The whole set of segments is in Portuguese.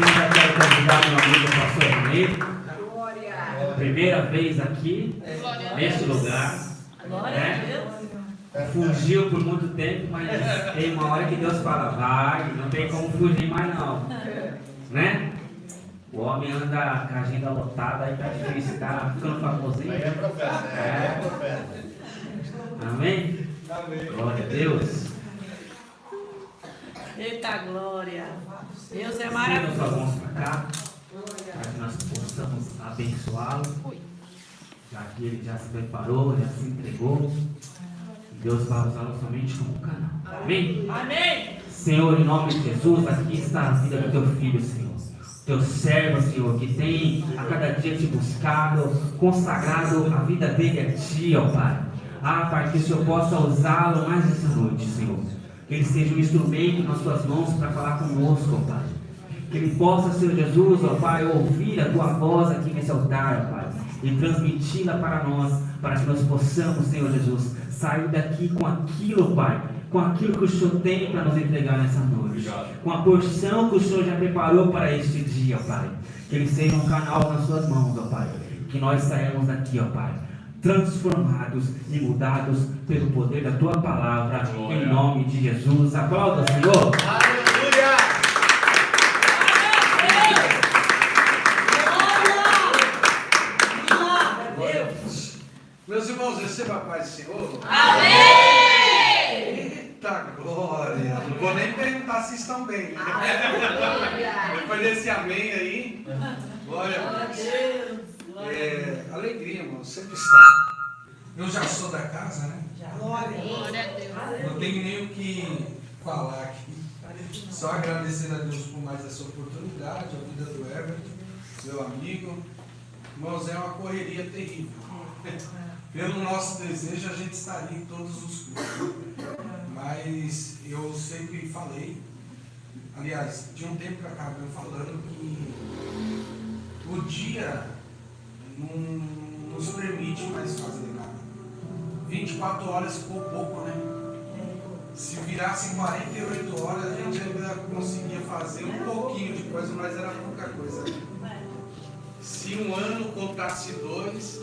já quero convidar meu amigo pastor René. Primeira vez aqui, neste lugar. Fugiu por muito tempo, mas tem uma hora que Deus fala, vai, não tem como fugir mais não. Né? O homem anda com a agenda lotada, aí tá difícil, tá ficando famosinho. Aí é profeta, né? É profeta. Amém? Amém. Glória a Deus. Eita glória. Deus é Nós maravilhoso. vamos para cá, para que nós possamos abençoá-lo. Já que ele já se preparou, já se entregou. E Deus vai usá-lo somente como canal. Amém? Amém. Senhor, em nome de Jesus, aqui está a vida do teu filho, Senhor. Teu servo, Senhor, que tem a cada dia te buscado, consagrado a vida dele a ti, ó Pai. Pai, que o Senhor possa usá-lo mais essa noite, Senhor. Que ele seja um instrumento nas tuas mãos para falar conosco, ó Pai. Que ele possa, Senhor Jesus, ó Pai, ouvir a tua voz aqui nesse altar, ó Pai, e transmiti-la para nós, para que nós possamos, Senhor Jesus, sair daqui com aquilo, Pai, com aquilo que o Senhor tem para nos entregar nessa noite. Obrigado. Com a porção que o Senhor já preparou para este dia, ó Pai. Que ele seja um canal nas suas mãos, ó Pai. Que nós saímos daqui, ó Pai, transformados e mudados pelo poder da tua palavra, em nome de Jesus. Aplauda, Senhor. Aleluia! Meus irmãos, receba a paz do Senhor. Amém! Eita glória! Não vou nem perguntar se estão bem. Depois desse amém aí, glória a Deus. Alegria, irmão, sempre está. Eu já sou da casa, né? Glória a Deus. Não tenho nem o que falar aqui. Só agradecendo a Deus por mais essa oportunidade, a vida do Everton, meu amigo. Irmãos, é uma correria terrível. Pelo nosso desejo, a gente estaria em todos os cultos. Mas eu sempre falei, aliás, de um tempo para cá, eu falando que o dia não nos permite mais fazer nada. 24 horas ficou pouco, né? Se virasse 48 horas, a gente ainda conseguia fazer um pouquinho de coisa, mas era pouca coisa. Se um ano contasse 2,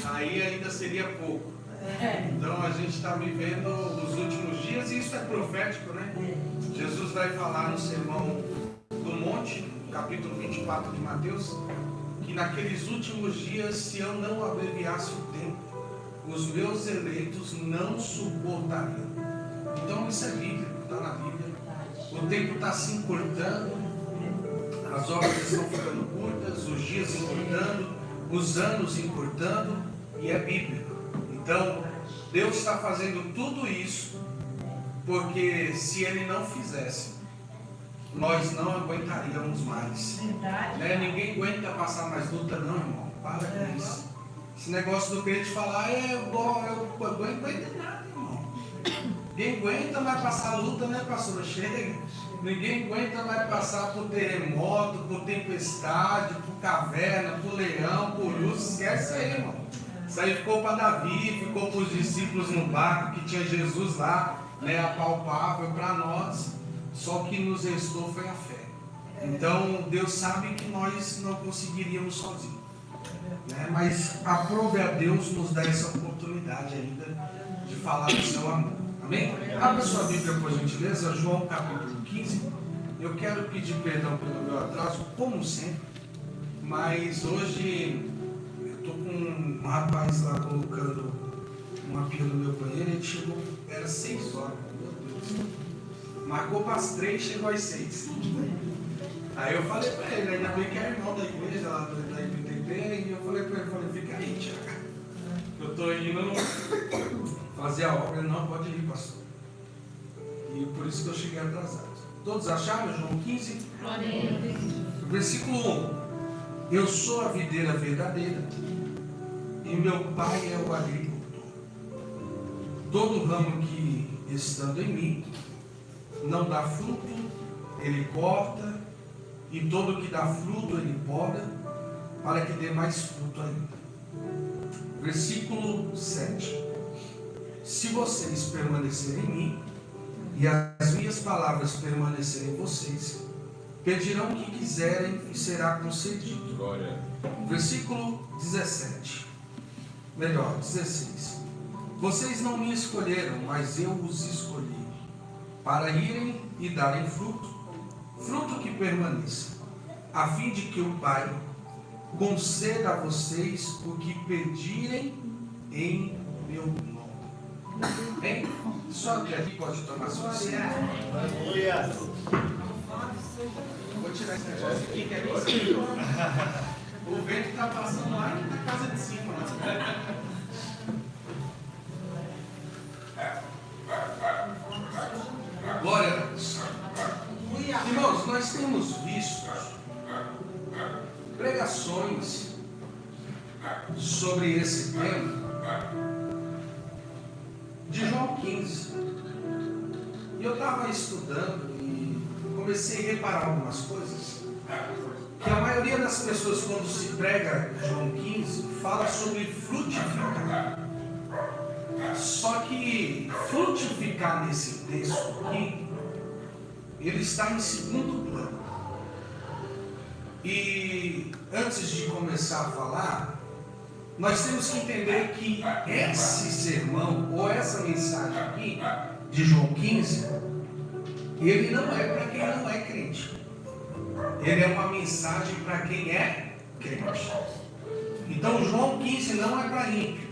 aí ainda seria pouco. Então a gente está vivendo os últimos dias e isso é profético, né? Jesus vai falar no Sermão do Monte, no capítulo 24 de Mateus, que naqueles últimos dias, se eu não abreviasse o tempo, os meus eleitos não suportariam. Então isso é bíblico, está na Bíblia. O tempo está se encurtando, as obras estão ficando curtas, os dias encurtando, os anos encurtando, e é bíblico. Então, Deus está fazendo tudo isso, porque se Ele não fizesse, nós não aguentaríamos mais. Né? Ninguém aguenta passar mais luta não, irmão. Para com isso. Esse negócio do crente falar, eu aguento nada, irmão. Ninguém aguenta mais passar luta, né, pastor? Chega. Ninguém aguenta mais passar por terremoto, por tempestade, por caverna, por leão, por urso. Esquece aí, irmão. Isso aí ficou para Davi, ficou para os discípulos no barco, que tinha Jesus lá, né, apalpável para nós. Só que nos restou foi a fé. Então, Deus sabe que nós não conseguiríamos sozinhos. Né? Mas aprove a Deus nos dar essa oportunidade ainda de falar do seu amor. Amém? Abra sua Bíblia, por gentileza, João capítulo 15. Eu quero pedir perdão pelo meu atraso, como sempre. Mas hoje eu estou com um rapaz lá colocando uma pia no meu banheiro. Ele chegou, era 6 horas. Meu Deus. Marcou para as 3, chegou às 6. Aí eu falei para ele, ainda bem que é irmão da igreja lá da IPTP, e eu falei para ele, fica aí, Tiago. Eu estou indo fazer a obra, ele não pode ir, pastor. E por isso que eu cheguei atrasado. Todos acharam? João 15? Versículo 1. Eu sou a videira verdadeira, e meu pai é o agricultor. Todo ramo que estando em mim não dá fruto, ele corta, e todo que dá fruto ele poda, para que dê mais fruto ainda. Versículo 7. Se vocês permanecerem em mim, e as minhas palavras permanecerem em vocês, pedirão o que quiserem e será concedido. Glória. Versículo 17. Melhor, 16. Vocês não me escolheram, mas eu os escolhi, para irem e darem fruto, fruto que permaneça, a fim de que o Pai conceda a vocês o que pedirem em meu nome. Hein? Só até aqui pode tomar sua cena. Aleluia. Vou tirar esse negócio aqui que é bem escuro. O vento está passando lá na casa de cima. Né? Glória a Deus. Irmãos, nós temos visto pregações sobre esse tema de João 15. E eu estava estudando e comecei a reparar algumas coisas. Que a maioria das pessoas, quando se prega João 15, fala sobre frutificar. Só que frutificar nesse texto aqui, ele está em segundo plano. E antes de começar a falar, nós temos que entender que esse sermão, ou essa mensagem aqui, de João 15, ele não é para quem não é crente. Ele é uma mensagem para quem é crente. Então João 15 não é para ímpio.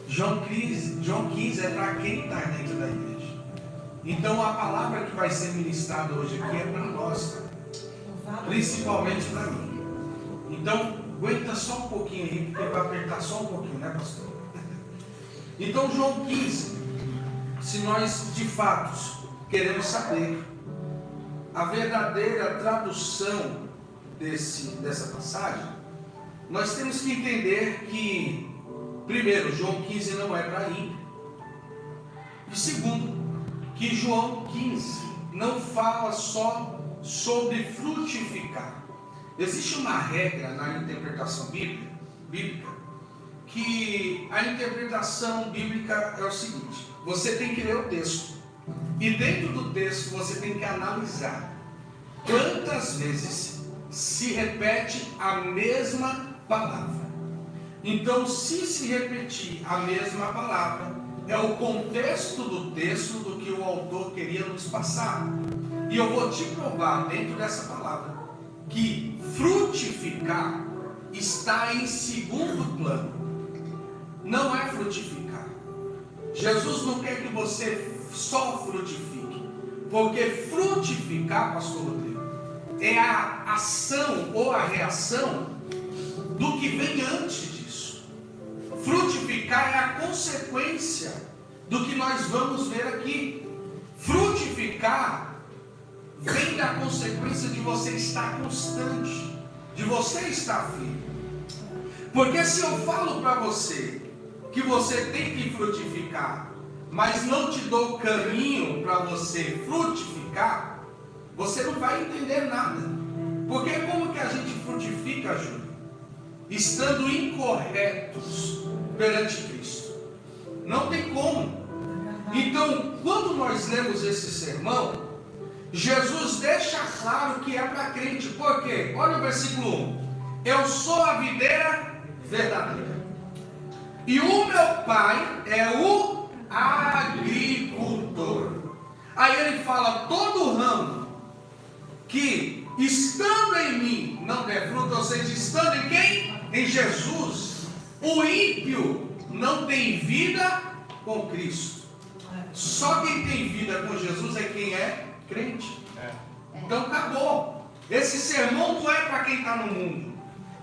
João 15 é para quem está dentro da igreja. Então a palavra que vai ser ministrada hoje aqui é para nós, principalmente para mim. Então aguenta só um pouquinho aí, porque vai apertar só um pouquinho, né, pastor? Então João 15, se nós de fato queremos saber a verdadeira tradução dessa passagem, nós temos que entender que, primeiro, João 15 não é para ímpio. E segundo, que João 15 não fala só sobre frutificar. Existe uma regra na interpretação bíblica, que a interpretação bíblica é o seguinte: você tem que ler o texto. E dentro do texto você tem que analisar quantas vezes se repete a mesma palavra. Então, se repetir a mesma palavra, é o contexto do texto do que o autor queria nos passar. E eu vou te provar dentro dessa palavra que frutificar está em segundo plano. Não é frutificar. Jesus não quer que você só frutifique, porque frutificar, pastor Rodrigo, é a ação ou a reação do que vem antes disso. Frutificar é a consequência do que nós vamos ver aqui. Frutificar vem da consequência de você estar constante, de você estar firme. Porque se eu falo para você que você tem que frutificar, mas não te dou caminho para você frutificar, você não vai entender nada. Porque como que a gente frutifica, Júlio? Estando incorretos perante Cristo. Não tem como. Então, quando nós lemos esse sermão, Jesus deixa claro que é para crente. Por quê? Olha o versículo 1. Eu sou a videira verdadeira, e o meu pai é o agricultor. Aí ele fala: todo ramo que estando em mim não der fruto, ou seja, estando em quem? Em Jesus. O ímpio não tem vida com Cristo. Só quem tem vida com Jesus é quem é crente. Então acabou. Esse sermão não é para quem está no mundo.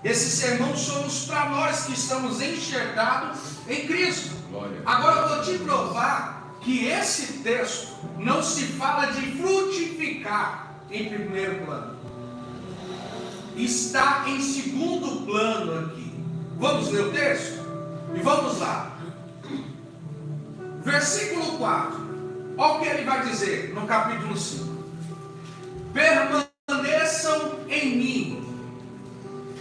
Esse sermão somos para nós que estamos enxergados em Cristo. Agora eu vou te provar que esse texto não se fala de frutificar em primeiro plano. Está em segundo plano aqui. Vamos ler o texto? E vamos lá. Versículo 4. Olha o que ele vai dizer no capítulo 5. Permaneçam em mim,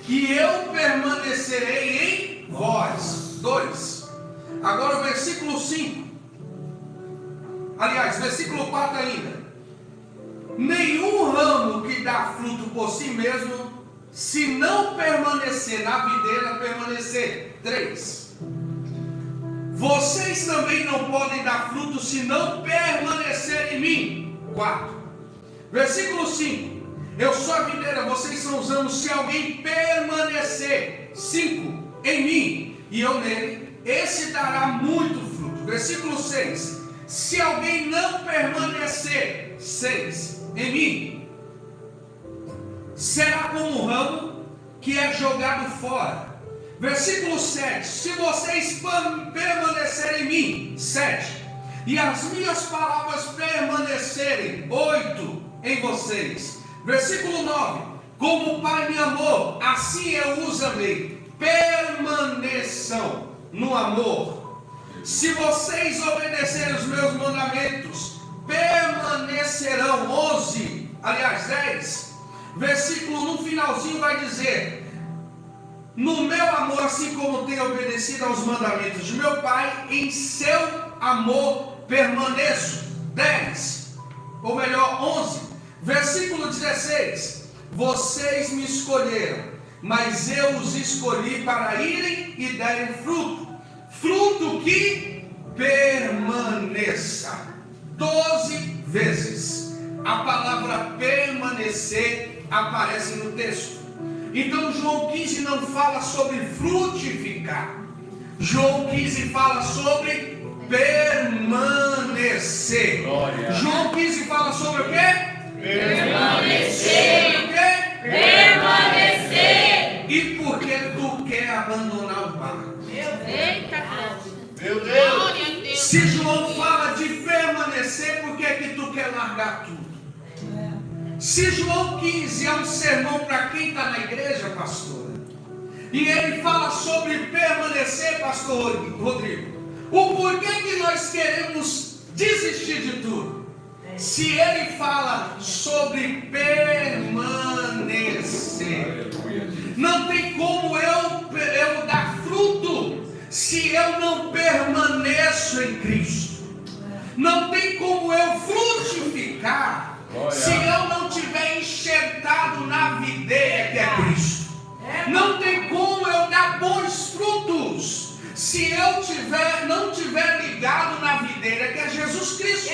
que eu permanecerei em vós. 2. Agora o versículo 5. Aliás, versículo 4 ainda. Nenhum ramo que dar fruto por si mesmo, se não permanecer na videira, permanecer. 3. Vocês também não podem dar fruto se não permanecer em mim. 4. Versículo 5. Eu sou a videira, vocês são os ramos. Se alguém permanecer, 5, em mim e eu nele, esse dará muito fruto. Versículo 6. Se alguém não permanecer, 6, em mim, será como um ramo que é jogado fora. Versículo 7. Se vocês permanecerem em mim, 7, e as minhas palavras permanecerem, 8, em vocês. Versículo 9. Como o Pai me amou, assim eu os amei. Permaneçam no amor. Se vocês obedecerem os meus mandamentos, permanecerão. 11, aliás 10, versículo no finalzinho vai dizer: no meu amor, assim como tenho obedecido aos mandamentos de meu Pai, em seu amor permaneço. 10, ou melhor 11, versículo 16: vocês me escolheram, mas eu os escolhi para irem e darem fruto, fruto que permaneça. 12 vezes a palavra permanecer aparece no texto. Então João 15 não fala sobre frutificar. João 15 fala sobre permanecer. Glória. João 15 fala sobre o quê? Permanecer. O quê? Permanecer. E por que tu quer abandonar o barco? Eita, Meu Deus. glória a Deus. Se João fala de permanecer, por que que tu quer largar tudo? Se João 15 é um sermão para quem está na igreja, pastora, e ele fala sobre permanecer, pastor Rodrigo, o porquê que nós queremos desistir de tudo? Se ele fala sobre permanecer, não tem como eu dar fruto se eu não permaneço em Cristo. Não tem como eu frutificar se eu não tiver enxertado na videira que é Cristo. Não tem como eu dar bons frutos se eu não tiver ligado na videira que é Jesus Cristo.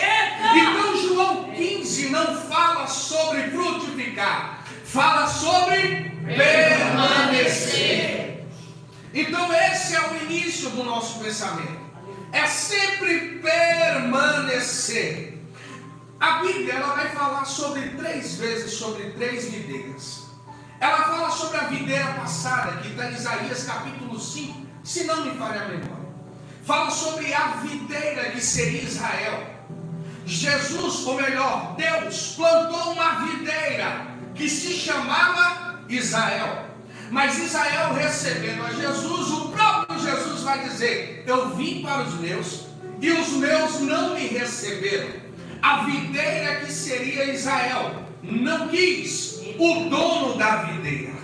Então João 15 não fala sobre frutificar, fala sobre permanecer. Então esse é o início do nosso pensamento. É sempre permanecer. A Bíblia ela vai falar sobre 3 vezes sobre 3 videiras. Ela fala sobre a videira passada, que está em Isaías capítulo 5, se não me falha a memória. Fala sobre a videira que seria Israel. Jesus, ou melhor, Deus plantou uma videira que se chamava Israel. Mas Israel recebendo a Jesus, o próprio Jesus vai dizer: eu vim para os meus e os meus não me receberam. A videira que seria Israel não quis o dono da videira.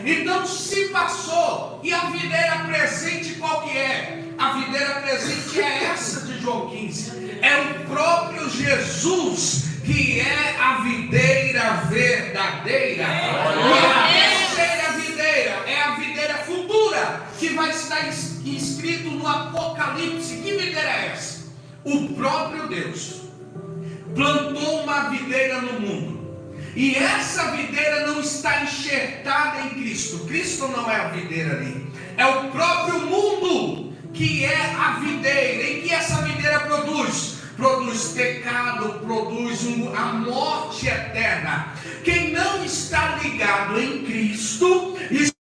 Então se passou. E a videira presente qual que é? A videira presente é essa de João 15. É o próprio Jesus que é a videira verdadeira. E a terceira videira é a videira futura, que vai estar escrito no Apocalipse. Que videira é essa? O próprio Deus plantou uma videira no mundo, e essa videira não está enxertada em Cristo. Cristo não é a videira ali, é o próprio mundo que é a videira. E que essa videira produz pecado, produz a morte eterna. Quem não está ligado em Cristo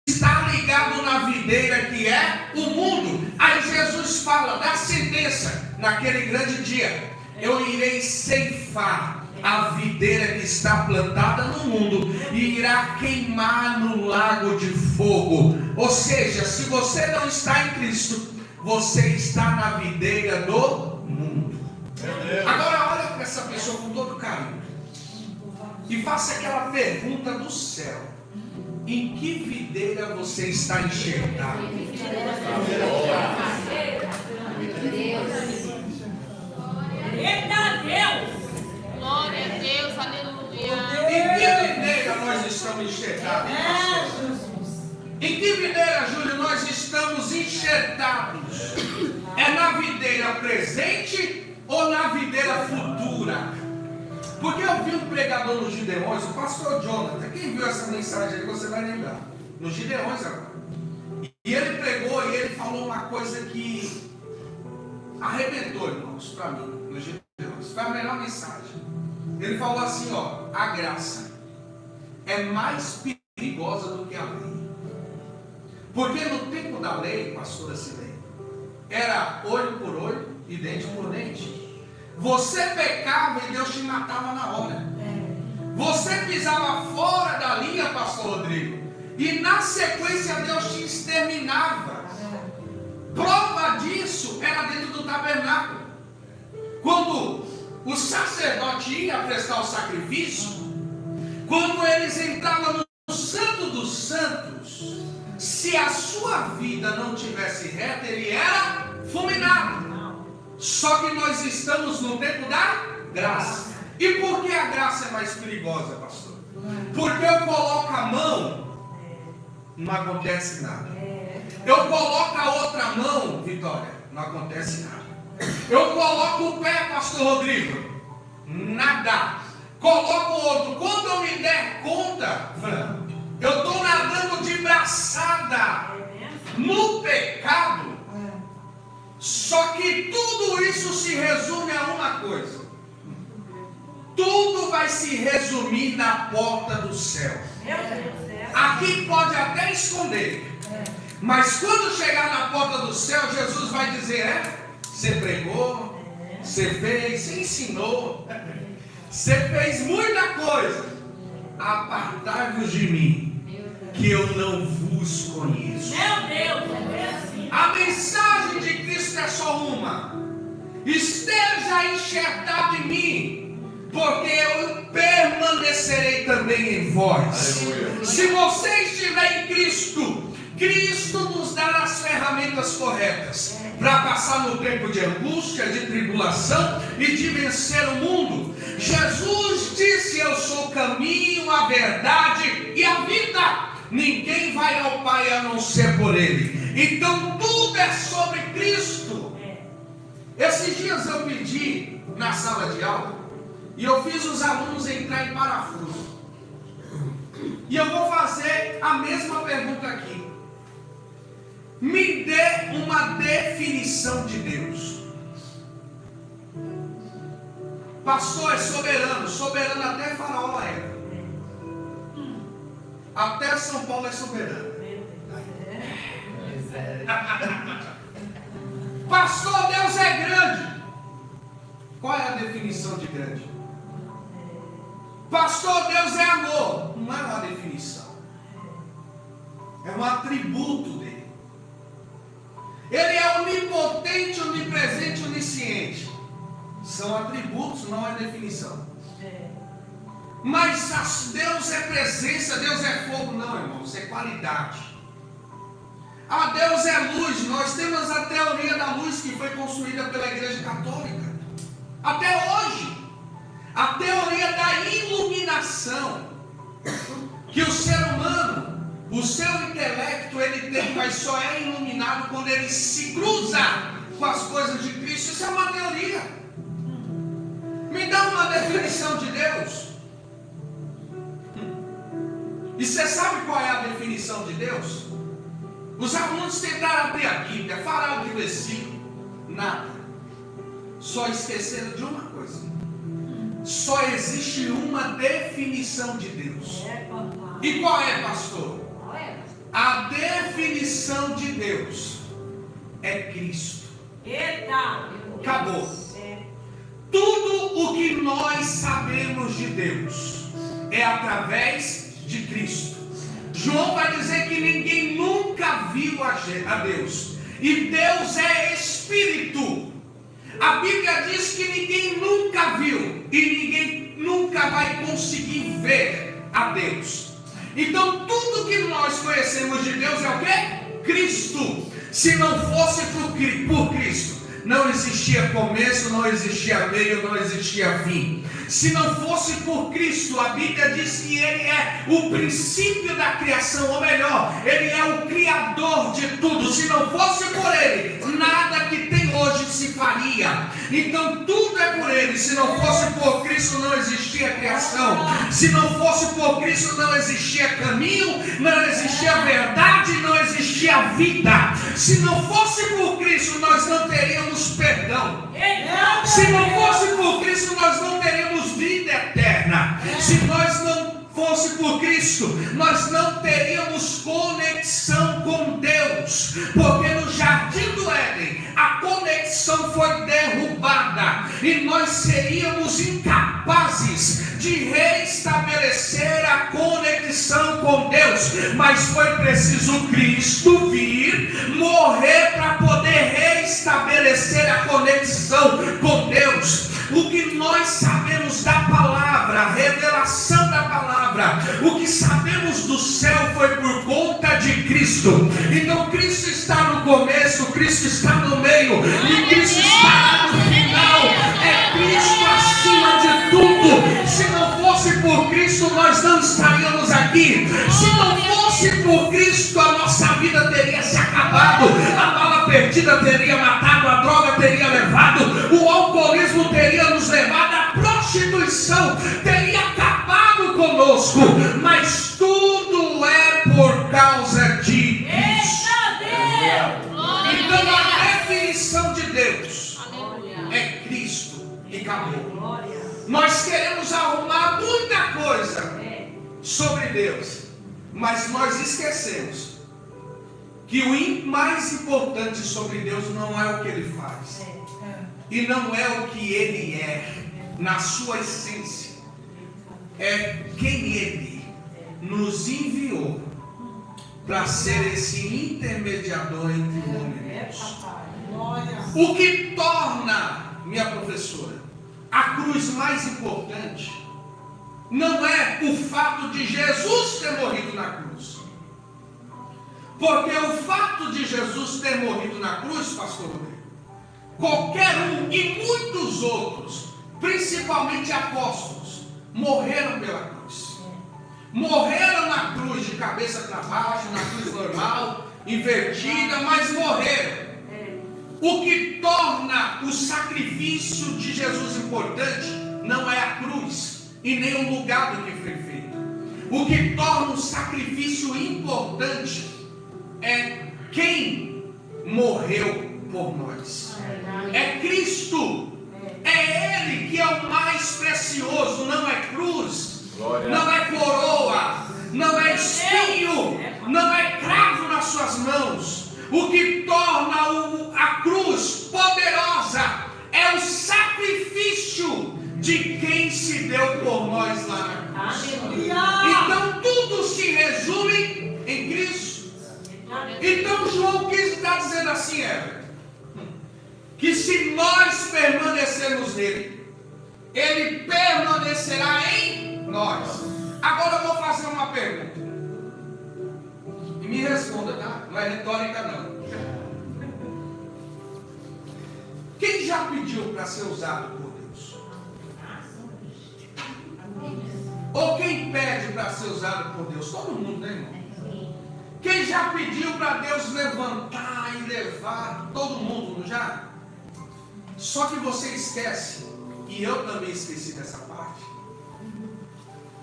está ligado na videira que é o mundo. Aí Jesus fala da sentença naquele grande dia: eu irei ceifar a videira que está plantada no mundo e irá queimar no lago de fogo. Ou seja, se você não está em Cristo, você está na videira do mundo. Agora olha para essa pessoa com todo carinho e faça aquela pergunta do céu: em que videira você está enxertado? Eita Deus! Glória a Deus, aleluia! Em que videira enxertados, pastor? Em que videira, Júlio, nós estamos enxertados? É na videira presente ou na videira futura? Porque eu vi um pregador nos Gideões, o pastor Jonathan. Quem viu essa mensagem aí, você vai lembrar. Nos Gideões agora. E ele pregou e ele falou uma coisa que arrebentou, irmãos, para mim, nos Gideões. Foi a melhor mensagem. Ele falou assim, ó, a graça é mais perigosa do que a lei. Porque no tempo da lei, pastora Cilei, era olho por olho e dente por dente. Você pecava e Deus te matava na hora. Você pisava fora da linha, pastor Rodrigo, e na sequência Deus te exterminava. Prova disso era dentro do tabernáculo. Quando o sacerdote ia prestar o sacrifício, quando eles entravam no Santo dos Santos, se a sua vida não tivesse reta, ele era fulminado. Só que nós estamos no tempo da graça. E por que a graça é mais perigosa, pastor? Porque eu coloco a mão, não acontece nada. Eu coloco a outra mão, Vitória, não acontece nada. Eu coloco o pé, pastor Rodrigo, nada. Coloco o outro, quando eu me der conta, eu estou nadando de braçada no pecado. Só que tudo isso se resume a uma coisa. Tudo vai se resumir na porta do céu. Aqui pode até esconder, mas quando chegar na porta do céu, Jesus vai dizer, você pregou, você fez, você ensinou, você fez muita coisa. Apartai-vos de mim, que eu não vos conheço. Meu Deus, A mensagem de Cristo é só uma: esteja enxertado em mim, porque eu permanecerei também em vós. Aleluia. Se você estiver em Cristo, Cristo nos dá as ferramentas corretas para passar no tempo de angústia, de tribulação e de vencer o mundo. Jesus disse: eu sou o caminho, a verdade e a vida. Ninguém vai ao Pai a não ser por Ele. Então tudo é sobre Cristo. Esses dias eu pedi na sala de aula e eu fiz os alunos entrar em parafuso. E eu vou fazer a mesma pergunta aqui. Me dê uma definição de Deus. Pastor é soberano, soberano até Faraó é. Até São Paulo é soberano. Pastor, Deus é grande. Qual é a definição de grande? Pastor, Deus é amor. Não é uma definição, é um atributo dele. Ele é onipotente, onipresente, onisciente. São atributos, não é definição. Mas Deus é presença, Deus é fogo. Não, irmãos, é qualidade. Deus é luz. Nós temos a teoria da luz que foi construída pela Igreja Católica até hoje. A teoria da iluminação, que o ser humano, o seu intelecto, ele tem, mas só é iluminado quando ele se cruza com as coisas de Cristo. Isso é uma teoria. Me dá uma definição de Deus. E você sabe qual é a definição de Deus? Os alunos tentaram abrir a Bíblia, falaram de versículo, nada. Só esqueceram de uma coisa: só existe uma definição de Deus. E qual é, pastor? A definição de Deus é Cristo. Acabou. Tudo o que nós sabemos de Deus é através de Cristo. João vai dizer que ninguém nunca viu a Deus, e Deus é Espírito. A Bíblia diz que ninguém nunca viu e ninguém nunca vai conseguir ver a Deus. Então tudo que nós conhecemos de Deus é o quê? Cristo. Se não fosse por Cristo, não existia começo, não existia meio, não existia fim. Se não fosse por Cristo, a Bíblia diz que Ele é o princípio da criação, ou melhor, Ele é o Criador de tudo. Se não fosse por Ele, nada que tem hoje se faria. Então tudo é por Ele. Se não fosse por Cristo, não existia criação. Se não fosse por Cristo, não existia caminho, não existia verdade, não existia vida. Se não fosse por Cristo, nós não teríamos perdão. Se não fosse por Cristo, nós não teríamos vida eterna. Se nós não fosse por Cristo, nós não teríamos conexão com Deus, porque no jardim do Éden a conexão foi derrubada e nós seríamos incapazes de reestabelecer a conexão com Deus. Mas foi preciso Cristo vir, morrer para poder reestabelecer a conexão com Deus. O que nós sabemos da palavra, a revelação da palavra, o que sabemos do céu foi por conta de Cristo. Então Cristo está no começo, Cristo está no meio e Cristo está no final. É Cristo acima de tudo. Se não fosse por Cristo, nós não estaríamos aqui. Se não fosse por Cristo, a nossa vida teria se acabado, a bala perdida teria matado, a droga teria levado, o alcoolismo teria nos levado, a prostituição teria acabado conosco. Mas tudo é por causa de Cristo. Então a definição de Deus é Cristo e acabou. Nós queremos arrumar muita coisa sobre Deus, mas nós esquecemos que o mais importante sobre Deus não é o que Ele faz, e não é o que Ele é na sua essência, é quem Ele nos enviou para ser esse intermediador entre o homem e Deus. O que torna, minha professora, a cruz mais importante não é o fato de Jesus ter morrido na cruz. Porque o fato de Jesus ter morrido na cruz, pastor Rodrigo, qualquer um e muitos outros, principalmente apóstolos, morreram pela cruz. Morreram na cruz de cabeça para baixo, na cruz normal, invertida, mas morreram. O que torna o sacrifício de Jesus importante não é a cruz e nem o lugar do que foi feito. O que torna o sacrifício importante é quem morreu por nós. É Cristo. É Ele que é o mais precioso. Não é cruz, não é coroa, não é espinho, não é cravo nas suas mãos. O que torna a cruz poderosa é o sacrifício de quem se deu por nós lá na cruz. Então tudo se resume em Cristo. Então João quis estar dizendo assim, que se nós permanecermos nele, ele permanecerá em nós. Agora eu vou fazer uma pergunta e me responda, tá? Não é retórica não. Quem já pediu para ser usado por Deus? Ou quem pede para ser usado por Deus? Todo mundo, né, irmão? Quem já pediu para Deus levantar e levar? Todo mundo, não já? Só que você esquece, e eu também esqueci dessa parte,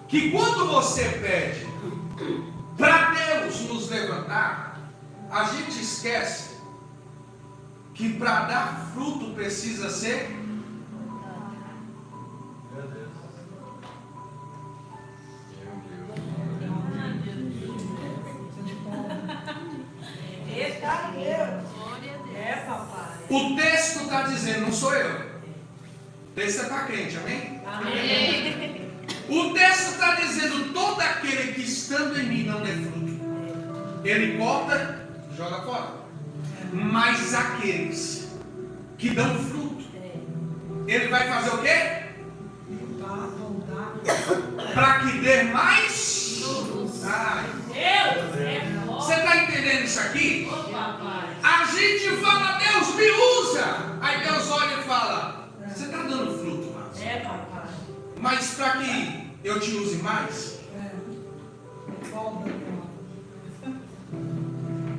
que quando você pede para Deus nos levantar, a gente esquece que para dar fruto precisa ser o texto está dizendo, não sou eu. O texto é para crente, amém? Amém. O texto está dizendo, todo aquele que estando em mim não dê fruto, ele corta, joga fora. Mas aqueles que dão fruto, ele vai fazer o quê? Para que dê mais. Ai, você está entendendo isso aqui? A gente fala, Deus me usa. Aí Aí Deus olha e fala: você está dando fruto, Márcio. É, papai. Mas para que eu te use mais,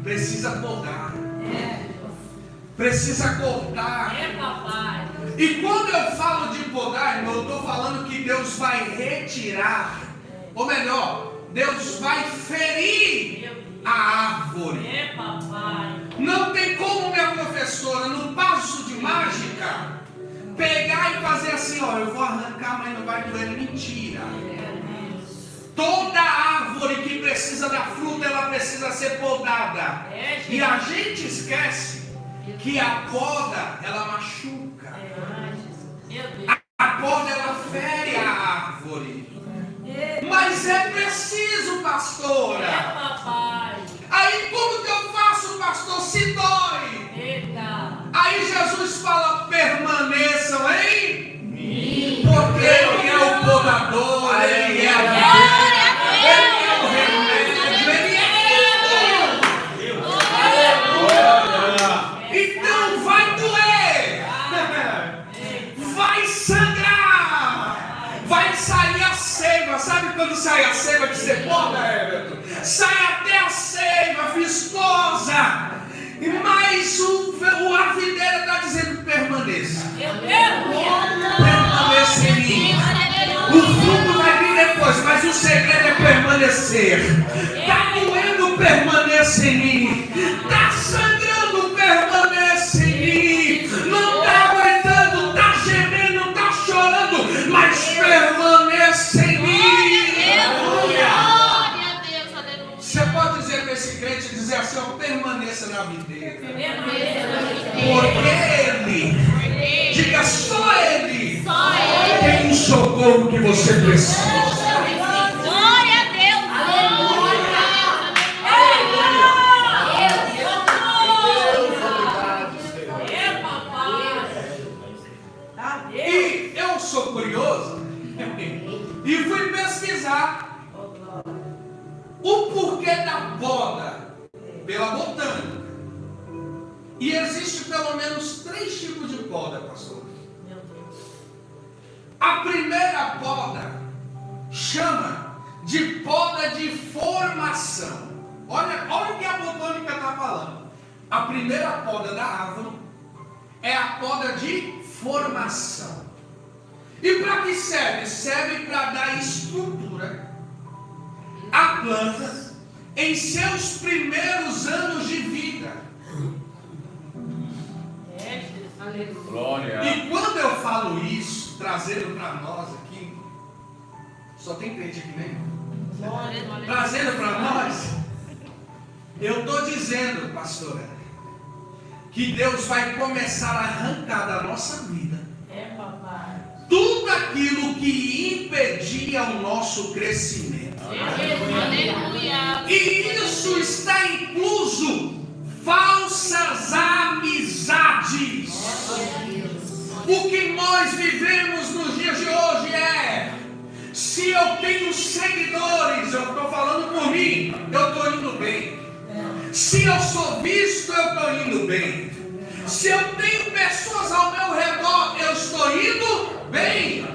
precisa podar. Precisa cortar. É, papai. E quando eu falo de podar, irmão, eu estou falando que Deus vai retirar, ou melhor, Deus vai ferir a árvore. É, papai. Não tem como minha professora, no passo de mágica, pegar e fazer assim, ó, eu vou arrancar, mas não vai doer. Mentira. Toda árvore que precisa da fruta, ela precisa ser podada. E a gente esquece que a poda, ela machuca. A poda, ela fere a árvore. Mas é preciso, pastora. É, papai. Aí como que eu faço, pastor? Se dói. Eita. Aí Jesus fala: permaneçam em mim. Porque Ele é o podador, Ele é a videira, Ele é o remédio, Ele é tudo. Então vai doer, vai sangrar, vai sair a seiva. Sabe quando sai a seiva que você poda, Everton? Sai até a seiva viscosa. Mas a videira está dizendo: permaneça. Permaneça em mim. O fruto vai vir depois, mas o segredo é permanecer. Está doendo, permaneça em mim. Está sangrando, permaneça em mim. Não está aguentando, está gemendo, está chorando, mas permaneça em mim. Você pode dizer para esse crente, dizer assim, ó, permaneça na videira. Porque Ele, diga, só Ele tem o socorro que você precisa. Glória a Deus. E eu sou curioso e fui pesquisar o porquê da poda pela botânica. E existe pelo menos 3 tipos de poda, pastor. A primeira poda chama de poda de formação. Olha o que a botânica está falando. A primeira poda da árvore é a poda de formação. E para que serve? Serve para dar estrutura à planta em seus primeiros anos de vida. Glória. E quando eu falo isso, trazendo para nós aqui, só tem crente aqui, né? Trazendo para nós, eu estou dizendo, pastora, que Deus vai começar a arrancar da nossa vida tudo aquilo que impedia o nosso crescimento. E isso está incluso falsas amizades. O que nós vivemos nos dias de hoje é: se eu tenho seguidores, eu estou falando por mim, eu estou indo bem. Se eu sou visto, eu estou indo bem. Se eu tenho pessoas ao meu redor, eu estou indo bem.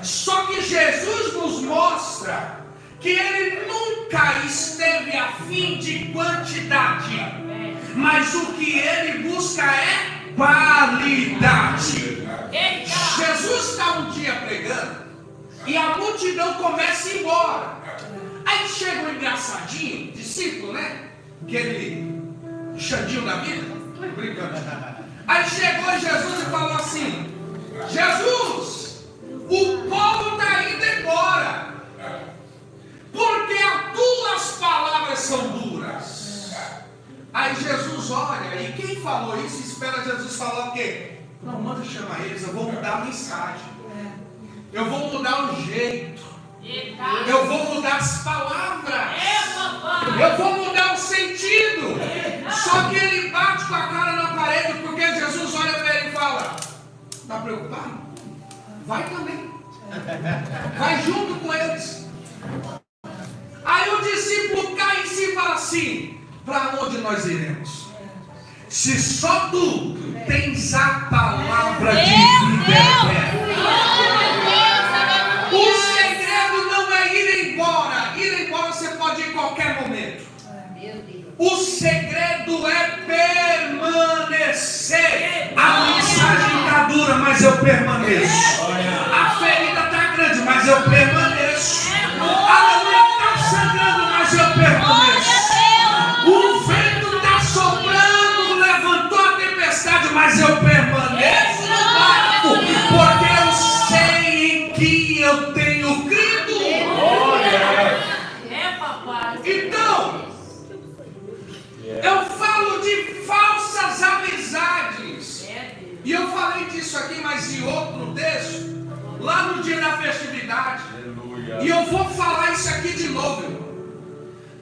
Só que Jesus nos mostra que Ele nunca esteve a fim de quantidade, mas o que Ele busca é qualidade. Jesus está um dia pregando e a multidão começa a ir embora. Aí chega um engraçadinho, discípulo, né? Aquele xandinho da vida, brincando. Aí chegou Jesus e falou assim: Jesus, o povo está indo embora, porque as tuas palavras são duras. Aí Jesus olha, e quem falou isso espera Jesus falar o quê? Não, manda chamar eles, eu vou mudar a mensagem, eu vou mudar o jeito, eu vou mudar as palavras, eu vou mudar o sentido. Só que ele bate com a cara na parede, porque Jesus olha para ele e fala: está preocupado? Vai também, vai junto com eles. Aí o discípulo cai em si e fala assim: para onde nós iremos? Se só tu tens a palavra de vida eterna. O segredo não é ir embora. Ir embora você pode ir em qualquer momento. O segredo é permanecer. A mensagem está dura, mas eu permaneço. A ferida está grande, mas eu permaneço. Aleluia, está sangrando, mas eu permaneço. O vento está soprando, levantou a tempestade, mas eu permaneço no barco, porque eu sei em que eu tenho crido. É, papai. Então, eu falo de falsas amizades. E eu falei disso aqui, mas em outro texto, lá no dia da festividade. E eu vou falar isso aqui de novo, irmão.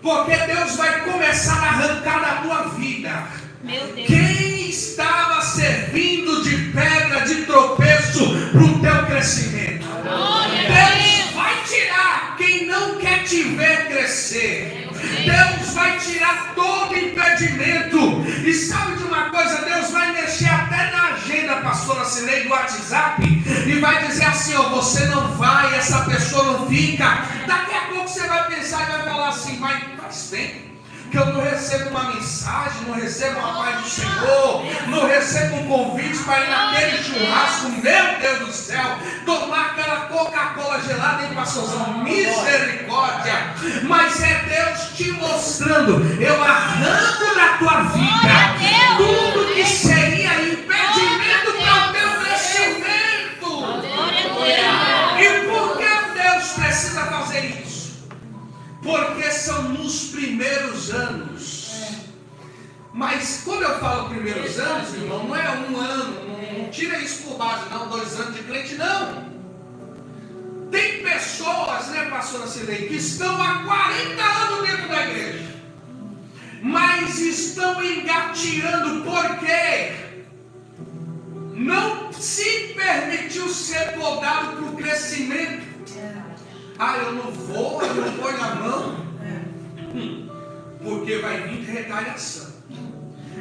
Porque Deus vai começar a arrancar da tua vida. Meu Deus. Quem estava servindo de pedra de tropeço para o teu crescimento? Deus vai tirar quem não quer te ver crescer. Deus vai tirar todo impedimento. E sabe de uma coisa? Deus vai mexer até na agenda, pastora Cilei, do WhatsApp, e vai dizer assim, ó, você não vai, essa pessoa não fica. Daqui a pouco você vai pensar e vai falar assim, mas faz tempo que eu não recebo uma mensagem, não recebo uma paz do Senhor, não recebo um convite para ir naquele churrasco, meu Deus do céu, tomar aquela Coca-Cola gelada em pastorzão, misericórdia. Mas é Deus te mostrando, eu arranco da tua vida tudo que seria impedimento para o teu crescimento. E por que Deus precisa fazer isso? Porque são nos primeiros anos. Mas quando eu falo primeiros anos, irmão, não é um ano, não tira isso por base, não, 2 anos de crente, não. Tem pessoas, né, pastora Cilei, que estão há 40 anos dentro da igreja, mas estão engateando porque não se permitiu ser podado para o crescimento. Ah, eu não vou, eu não ponho a mão, porque vai vir retaliação.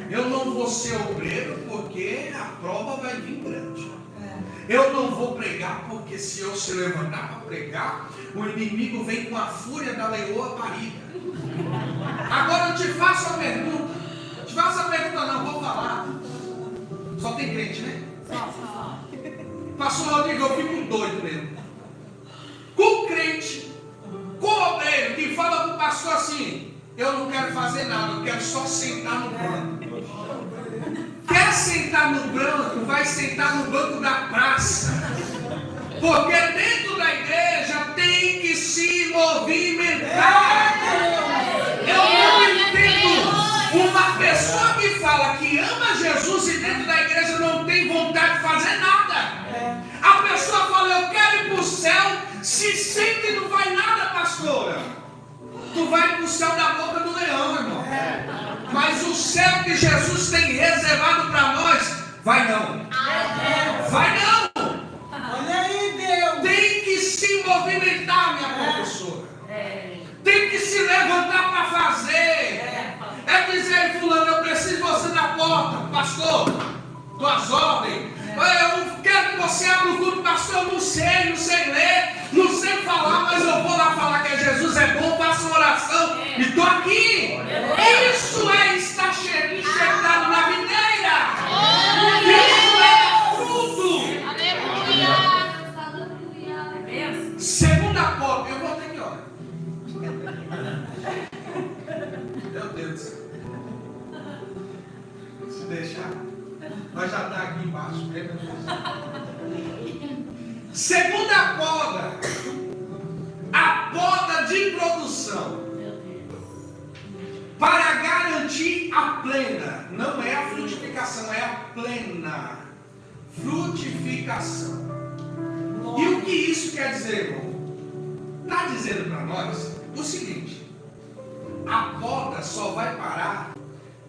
Eu não vou ser obreiro, porque a prova vai vir grande. Eu não vou pregar, porque se eu se levantar para pregar, o inimigo vem com a fúria da leoa parida. Agora eu te faço a pergunta. Te faço a pergunta, não, vou falar. Só tem crente, né? Pastor Rodrigo, eu fico doido mesmo. Com o crente, com o obreiro, que fala para o pastor assim, eu não quero fazer nada, eu quero só sentar no banco. Quer sentar no banco, vai sentar no banco da praça. Porque dentro da igreja tem que se movimentar. Eu não entendo uma pessoa que fala que ama Jesus e dentro da igreja não tem vontade de fazer nada. A pessoa fala, eu quero ir para o céu, se sente e não vai nada, pastora. Tu vai para o céu da boca do leão, irmão. Mas o céu que Jesus tem reservado para nós, vai não. Vai não. Olha aí, Deus. Tem que se movimentar, minha professora. Tem que se levantar para fazer. É dizer, fulano, eu preciso de você na porta. Pastor, tuas ordens. Eu quero que você abra o culto, pastor. Eu não sei ler, não sei falar, mas eu vou lá falar que Jesus é bom, faço uma oração e estou aqui. Isso é estar enxertado na videira. Isso é fruto. Segunda porta, eu vou ter que olhar. Meu Deus do céu. Se deixar, nós já está aqui embaixo. Segunda poda, a poda de produção, para garantir a plena, não é a frutificação, é a plena frutificação. E o que isso quer dizer, irmão? Está dizendo para nós o seguinte: a poda só vai parar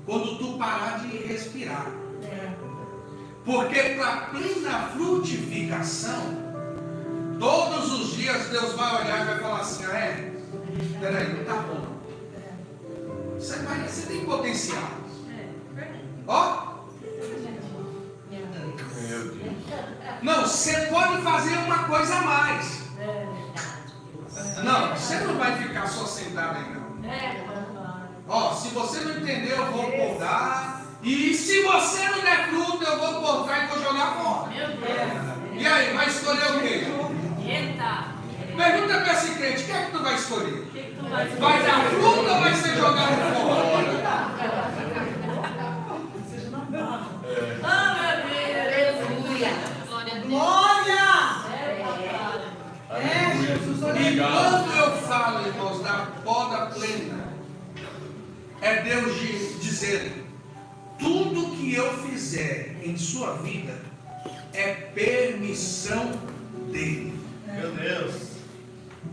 quando tu parar de respirar. Porque para plena frutificação, todos os dias Deus vai olhar e vai falar assim, peraí, não está bom. Você tem potencial. Ó, você pode fazer uma coisa a mais. Não, você não vai ficar só sentado aí, não. Ó, se você não entendeu, eu vou podar. E se você não der fruto, eu vou podar e vou jogar fora. E aí, vai escolher o quê? Eita. Pergunta para esse crente, o que é que tu vai escolher? O que tu vai escolher? Vai dar fruto ou vai ser jogado fora? Ah, meu Deus. Aleluia. Glória a Deus. Glória! E Jesus, quando eu falo, irmãos, da poda plena, é Deus dizendo: tudo que eu fizer em sua vida é permissão dele. Meu Deus.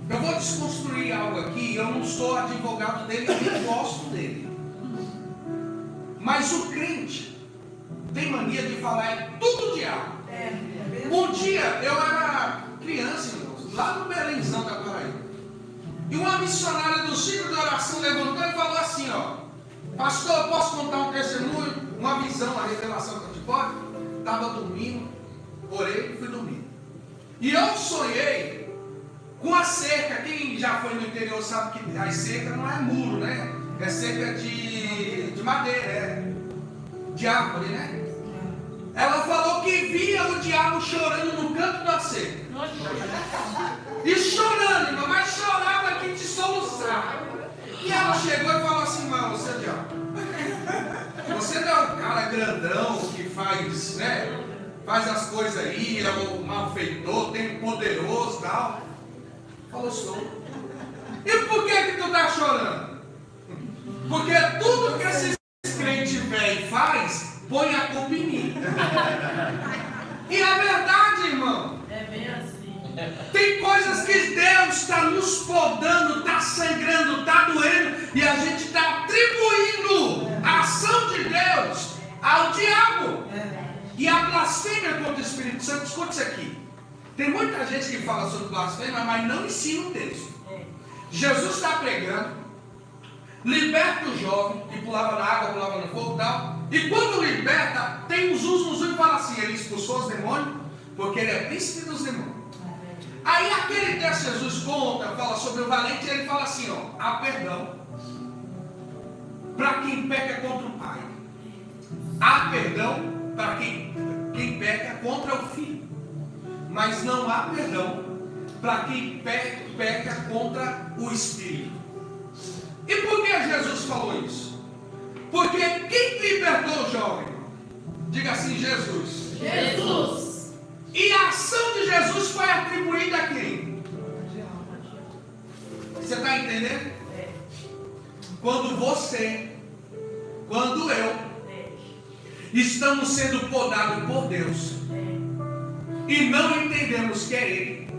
Eu vou desconstruir algo aqui. Eu não sou advogado dele, nem gosto dele. Mas o crente tem mania de falar é tudo diabo. Um dia eu era criança, irmãos, lá no Belenzão da Paraíba. E uma missionária do ciclo de oração levantou e falou assim, ó: pastor, eu posso contar um testemunho? Uma visão, uma revelação que eu te pode? Estava dormindo, orei e fui dormir. E eu sonhei com a cerca. Quem já foi no interior sabe que a cerca não é muro, né? É cerca de madeira, de árvore, né? Ela falou que via o diabo chorando no canto da cerca. E chorando, irmão, mas chorava aqui de soluçar. E ela chegou e falou assim: irmão, você é diabo. Você não é um cara grandão que faz, né? Faz as coisas aí, é um malfeitor, tem um poderoso e tal. Falou, sou. E por que tu tá chorando? Porque tudo que esses crentes velhos faz, põe a culpa em mim. E a verdade, irmão, É bem assim. tem coisas que Deus está nos podando, está sangrando, está doendo, e a gente está atribuindo a ação de Deus ao diabo. E a blasfêmia contra o Espírito Santo, escuta isso aqui. Tem muita gente que fala sobre blasfêmia, mas não ensina o texto. Jesus está pregando, liberta o jovem que pulava na água, pulava no fogo e tal. E quando liberta, tem uns uns e fala assim: ele expulsou os demônios, porque ele é príncipe dos demônios. Aí aquele texto Jesus conta, fala sobre o valente, e ele fala assim, ó: há perdão para quem peca contra o pai. Há perdão para quem peca contra o filho. Mas não há perdão para quem peca contra o Espírito. E por que Jesus falou isso? Porque quem libertou o jovem? Diga assim: Jesus. Jesus. E a ação de Jesus foi atribuída a quem? Você está entendendo? Quando você, quando eu, estamos sendo podados por Deus e não entendemos que é Ele,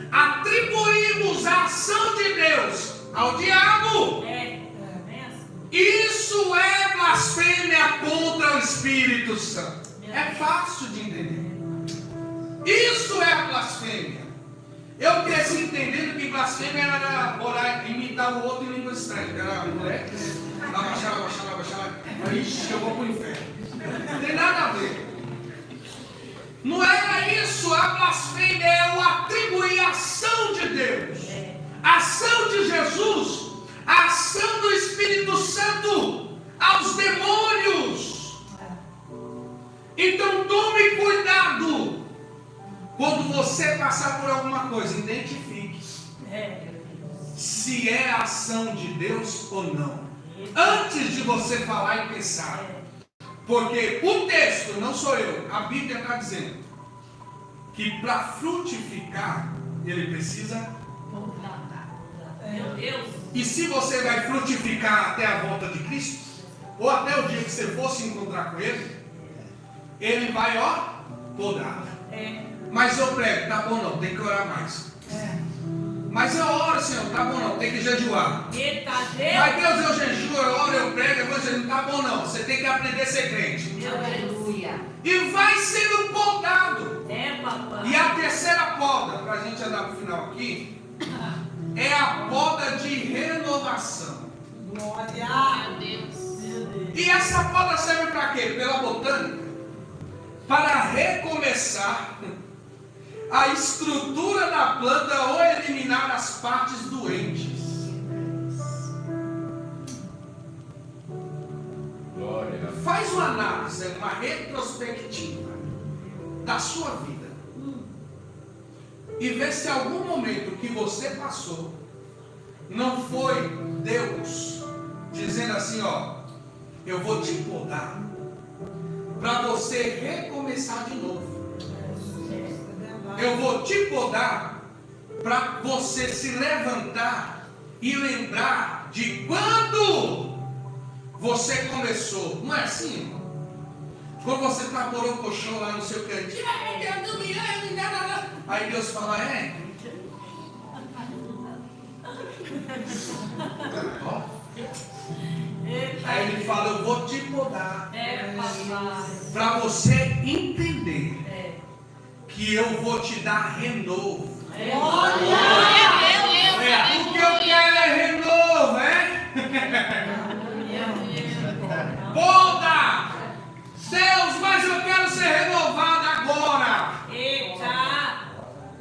atribuímos a ação de Deus ao diabo. Isso é blasfêmia contra o Espírito Santo. É fácil de entender. Isso é a blasfêmia. Eu cresci entendendo que blasfêmia era orar, imitar o outro em língua estranha. Era a mulher, abaixar. Ixi, eu vou para o inferno. Não tem nada a ver. Não era isso. A blasfêmia é o atribuir a ação de Deus, a ação de Jesus, a ação do Espírito Santo aos demônios. Então tome cuidado. Quando você passar por alguma coisa, identifique se é a ação de Deus ou não, antes de você falar e pensar. Porque o texto, não sou eu, a Bíblia está dizendo que para frutificar, ele precisa. Meu Deus. E se você vai frutificar até a volta de Cristo, ou até o dia que você for se encontrar com Ele, Ele vai, ó, podar. Mas eu prego, tá bom não, tem que orar mais. Mas eu oro, Senhor, tá bom não, tem que jejuar. Eita Mas Deus. Deus, eu jejuo, eu oro, eu prego, eu vou jejuar, tá bom não, você tem que aprender a ser crente. Aleluia. E vai sendo podado. Papai. E a terceira poda, para a gente andar para o final aqui, é a poda de renovação. Glória! Meu Deus. E essa poda serve para quê? Pela botânica, para recomeçar a estrutura da planta ou eliminar as partes doentes. Faz uma análise, uma retrospectiva da sua vida e vê se algum momento que você passou não foi Deus dizendo assim, ó, eu vou te podar para você recomeçar de novo. Eu vou te podar para você se levantar e lembrar de quando você começou. Não é assim, irmão? Quando você está borocochô lá no seu cantinho, aí Deus fala, ó. Aí ele fala, eu vou te podar para você entender que eu vou te dar renovo. O que eu quero é renovo, Poda! Deus, mas eu quero ser renovado agora.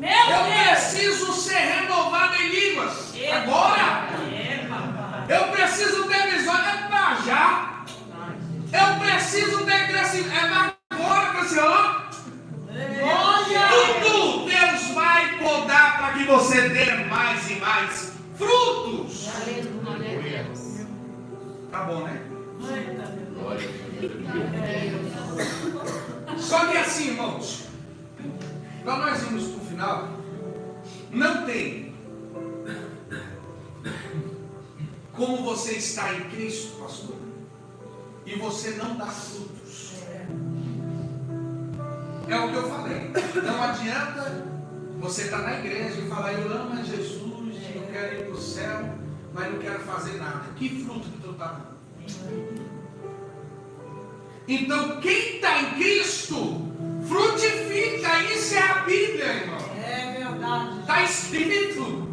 Eu preciso ser renovado em línguas agora. Eu preciso ter visão, para já. Eu preciso ter crescimento, agora, crescimento. Tudo Deus vai podar para que você dê mais e mais frutos. Tá bom, né? Só que assim, irmãos, para nós irmos para o final, não tem como você está em Cristo, pastor, e você não dá frutos. É o que eu falei. Não adianta você estar na igreja e falar, eu amo a Jesus, eu quero ir para o céu, mas não quero fazer nada. Que fruto que tu está dando? Então, quem está em Cristo, frutifica. Isso é a Bíblia, irmão. É verdade. Está escrito.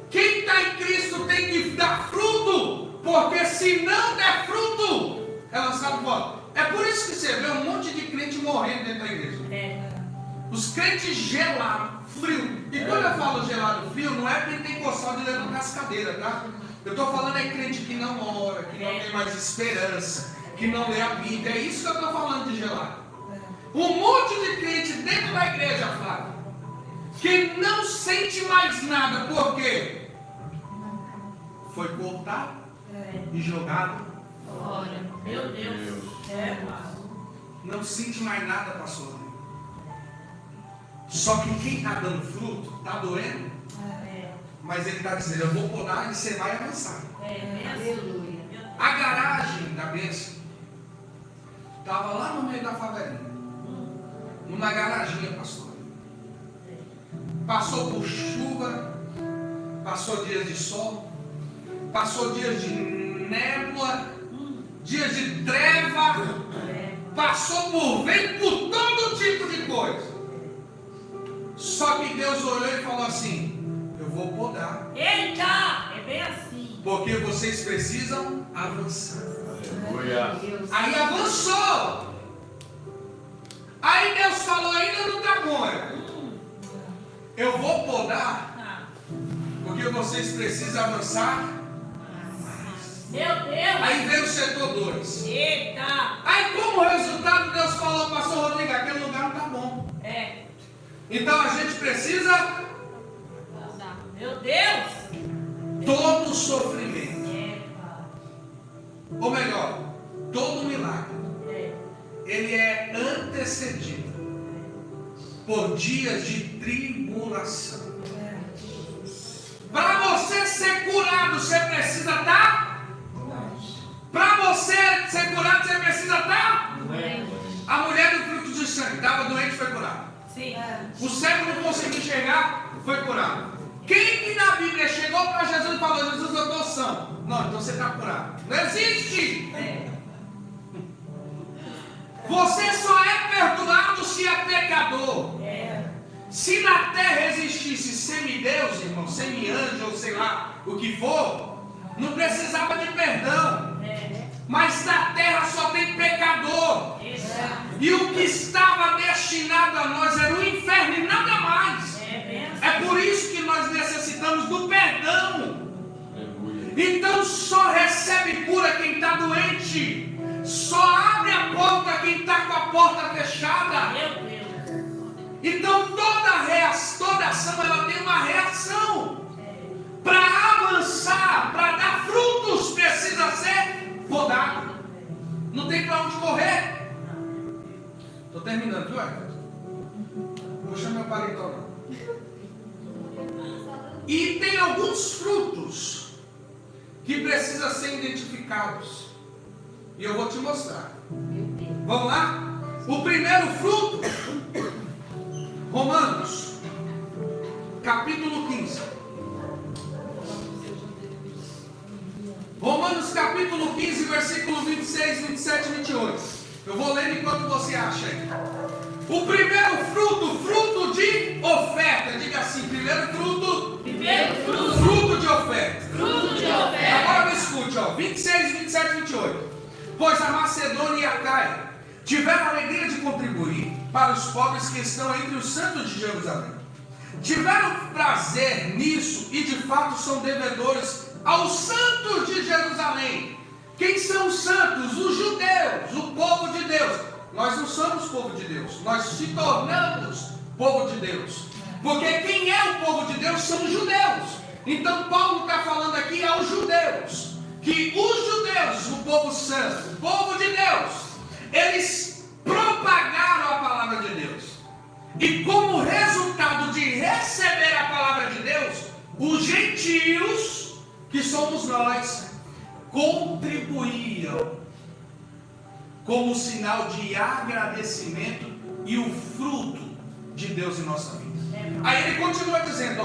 Quem está em Cristo tem que dar fruto, porque se não der fruto, é lançado fora. É por isso que você vê um monte de crente morrendo dentro da igreja. Os crentes gelados, frio. E quando eu falo gelado, frio, não é pentecostal de levantar as cadeiras, tá? Eu estou falando é crente que não ora, que não tem mais esperança, que não lê a Bíblia. É isso que eu estou falando de gelado. Um monte de crente dentro da igreja, Flávio, que não sente mais nada, por quê? Foi cortado e jogado Olha, meu Deus. não sente mais nada, pastor. Só que quem está dando fruto, está doendo, mas ele está dizendo, eu vou podar e você vai avançar. Aleluia. A garagem da bênção estava lá no meio da favelinha, numa garaginha, pastor. Passou por chuva, passou dias de sol, passou dias de nébula, dias de treva, passou por vento, por todo tipo de coisa. Só que Deus olhou e falou assim, eu vou podar. Eita, é bem assim. Porque vocês precisam avançar. Deus. Aí avançou. Aí Deus falou, ainda não está bom. Eu vou podar, porque vocês precisam avançar. Meu Deus. Aí veio o setor 2. Eita. Aí como resultado Deus falou, pastor Rodrigo, aquele lugar não está bom. Então a gente precisa Meu Deus. todo sofrimento. Ou melhor, todo milagre. Ele é antecedido por dias de tribulação. Para você ser curado, você precisa estar. Para você ser curado, você precisa estar. A mulher do fruto do sangue estava doente, foi curada. Sim. O cego não conseguia enxergar, foi curado. Quem que na Bíblia chegou para Jesus e falou, Jesus, eu estou são? Não, então você está curado. Não existe. Você só é perdoado se é pecador. Se na terra existisse semideus, irmão, semi-anjo, ou sei lá, o que for, não precisava de perdão. Mas na terra só tem pecador. E o que estava destinado a nós era o inferno e nada mais. É por isso que nós necessitamos do perdão. Então só recebe cura quem está doente. Só abre a porta quem está com a porta fechada. Então toda ação ela tem uma reação. Para avançar, para dar frutos, precisa ser podado. Não tem para onde correr. Estou terminando, viu, Everton? Puxa meu paletó não. E tem alguns frutos que precisam ser identificados. E eu vou te mostrar. Vamos lá? O primeiro fruto, Romanos, capítulo 15. Romanos capítulo 15, versículo 26, 27 e 28. Eu vou ler enquanto você acha aí. O primeiro fruto, fruto de oferta. Diga assim, primeiro fruto de oferta. Agora me escute, 26, 27 e 28. Pois a Macedônia e a Caia tiveram a alegria de contribuir para os pobres que estão entre os santos de Jerusalém. Tiveram prazer nisso e de fato são devedores aos santos de Jerusalém. Quem são os santos? Os judeus, o povo de Deus. Nós não somos povo de Deus, nós se tornamos povo de Deus. Porque quem é o povo de Deus são os judeus. Então Paulo está falando aqui aos judeus, que os judeus, o povo santo, o povo de Deus, eles propagaram a palavra de Deus. E como resultado de receber a palavra de Deus, os gentios, que somos nós, contribuíam como sinal de agradecimento e o fruto de Deus em nossa vida. Aí ele continua dizendo,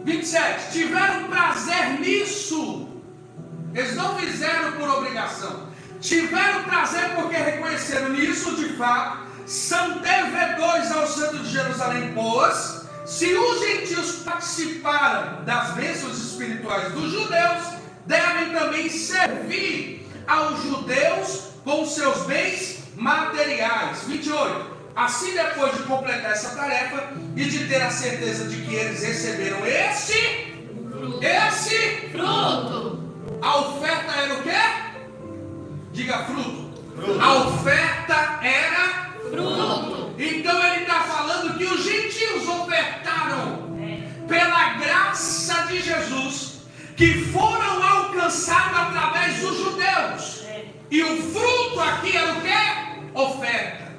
27, tiveram prazer nisso. Eles não fizeram por obrigação. Tiveram prazer porque reconheceram nisso de fato. São devedores ao santo de Jerusalém, pois se os gentios participaram das bênçãos espirituais dos judeus, devem também servir aos judeus com seus bens materiais. 28. Assim, depois de completar essa tarefa e de ter a certeza de que eles receberam esse fruto, a oferta era o quê? Diga fruto. A oferta era fruto. Então ele está falando que os gentios ofertaram pela graça de Jesus, que foram alcançados através dos judeus. E o fruto aqui era o quê? Oferta.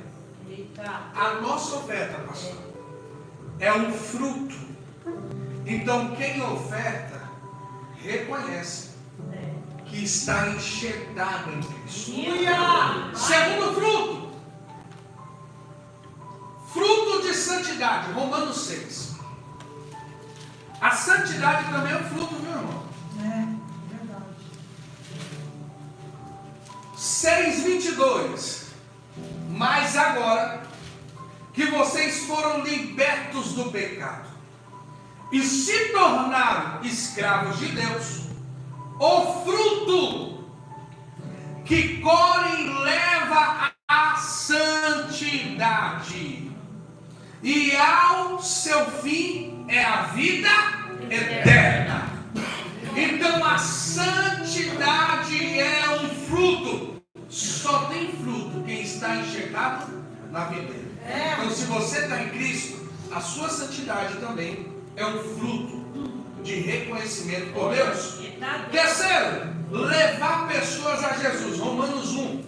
A nossa oferta, pastor, é um fruto. Então quem oferta reconhece que está enxertado em Cristo. Segundo fruto, fruto de santidade, Romanos 6. A santidade também é um fruto, meu irmão. É verdade. 6:22. Mas agora que vocês foram libertos do pecado e se tornaram escravos de Deus, o fruto que corre leva à santidade, e ao seu fim é a vida eterna. Então a santidade é um fruto. Só tem fruto quem está enxertado na videira. Então se você está em Cristo, a sua santidade também é um fruto de reconhecimento por Deus. Terceiro, levar pessoas a Jesus. Romanos 1,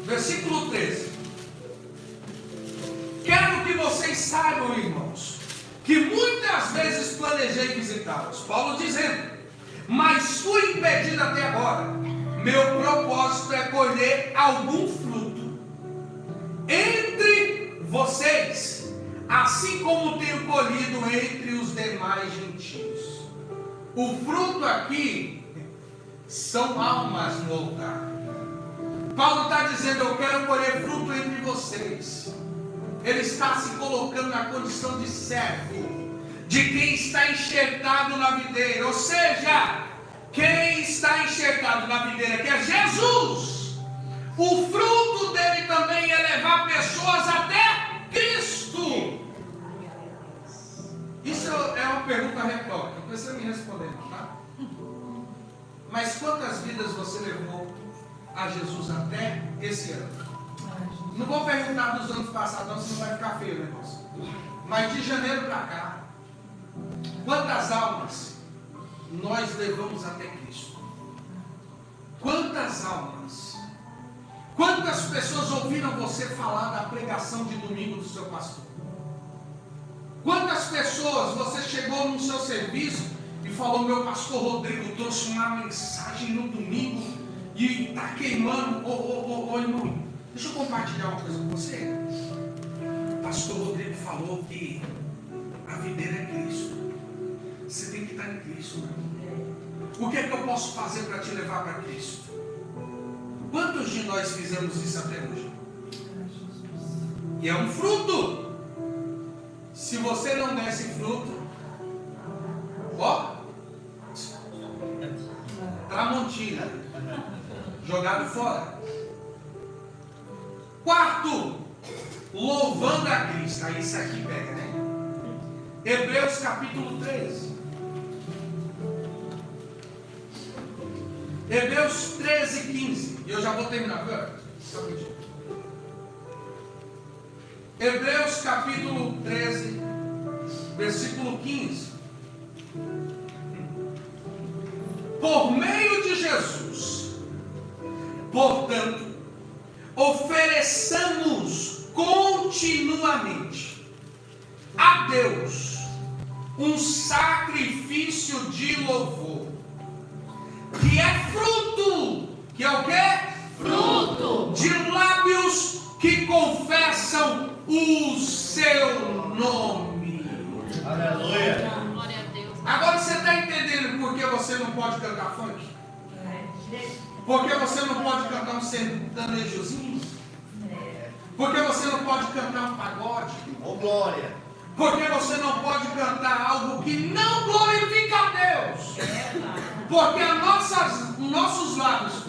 versículo 13. Quero que vocês saibam, irmãos, que muitas vezes planejei visitá-los. Paulo dizendo, mas fui impedido até agora. Meu propósito é colher algum fruto entre vocês, assim como tenho colhido entre os demais gentios. O fruto aqui são almas no altar. Paulo está dizendo, eu quero colher fruto entre vocês. Ele está se colocando na condição de servo, de quem está enxertado na videira. Ou seja, Quem está enxergado na videira, que é Jesus, o fruto dele também é levar pessoas até Cristo. Isso é uma pergunta retórica, não precisa me responder, tá? Mas quantas vidas você levou a Jesus até esse ano? Não vou perguntar dos anos passados, não, senão vai ficar feio o negócio. Mas de janeiro para cá, quantas almas nós levamos até Cristo? Quantas almas? Quantas pessoas ouviram você falar da pregação de domingo do seu pastor? Quantas pessoas você chegou no seu serviço e falou: meu pastor Rodrigo trouxe uma mensagem no domingo e está queimando. Ô irmão, deixa eu compartilhar uma coisa com você. O pastor Rodrigo falou que a videira é Cristo. Você tem que estar em Cristo, meu irmão. O que é que eu posso fazer para te levar para Cristo? Quantos de nós fizemos isso até hoje? E é um fruto. Se você não der esse fruto, ó, tramontina, jogado fora. Quarto, louvando a Cristo. Aí isso aqui pega, né? Hebreus capítulo 13. Hebreus 13, 15. E eu já vou terminar, viu? Hebreus capítulo 13, versículo 15. Por meio de Jesus, portanto, ofereçamos continuamente a Deus um sacrifício de louvor, que é fruto, que é o quê? Fruto de lábios que confessam o seu nome. Aleluia. Glória a Deus. Agora você está entendendo por que você não pode cantar funk? Por que você não pode cantar um sertanejozinho? Por que você não pode cantar um pagode? Oh, glória. Por que você não pode cantar algo que não glorifica a Deus? Porque nossos lábios